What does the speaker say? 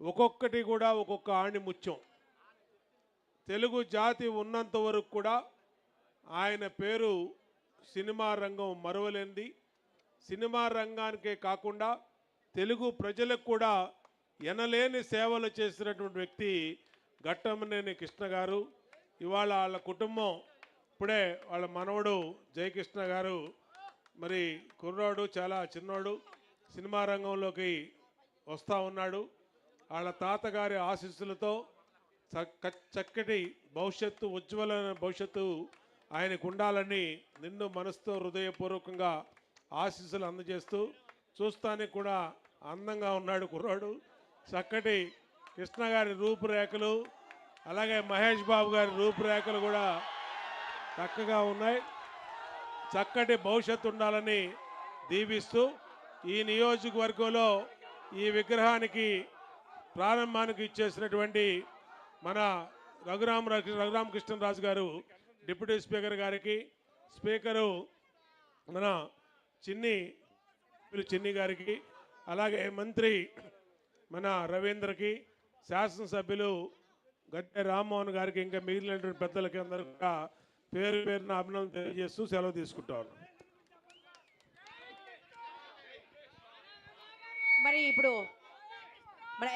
ఒక్కొక్కటి కూడా ఒక్కొక్క ఆణిముత్యం. తెలుగు జాతి ఉన్నంత వరకు కూడా ఆయన పేరు సినిమా రంగం మరువలేనిది. సినిమా రంగానికే కాకుండా తెలుగు ప్రజలకు కూడా ఎనలేని సేవలు చేసినటువంటి వ్యక్తి ఘట్టమనేని కృష్ణ గారు. ఇవాళ వాళ్ళ కుటుంబం ఇప్పుడే వాళ్ళ మనవడు జయకృష్ణ గారు, మరి కుర్రాడు చాలా చిన్నోడు, సినిమా రంగంలోకి వస్తూ ఉన్నాడు. వాళ్ళ తాతగారి ఆశీస్సులతో చక్కటి భవిష్యత్తు, ఉజ్వలమైన భవిష్యత్తు ఆయనకు ఉండాలని నిన్ను మనసుతో హృదయపూర్వకంగా ఆశీస్సులు అందజేస్తూ, చూస్తానికి కూడా అందంగా ఉన్నాడు కుర్రాడు. చక్కటి కృష్ణ గారి రూపురేఖలు, అలాగే మహేష్ బాబు గారి రూపురేఖలు కూడా చక్కగా ఉన్నాయి. చక్కటి భవిష్యత్తు ఉండాలని దీవిస్తూ ఈ నియోజకవర్గంలో ఈ విగ్రహానికి ప్రారంభానికి ఇచ్చేసినటువంటి మన రఘురామకృష్ణరాజు గారు డిప్యూటీ స్పీకర్ గారికి, స్పీకరు మన చిన్ని గారికి, అలాగే మంత్రి మన రవీంద్రకి, శాసనసభ్యులు గద్దె రామ్మోహన్ గారికి, ఇంకా మిగిలినటువంటి పెద్దలకి అందరూ కూడా పేరు పేరున అభినందన తెలియజేస్తూ సెలవు తీసుకుంటాను. మరి ఇప్పుడు మన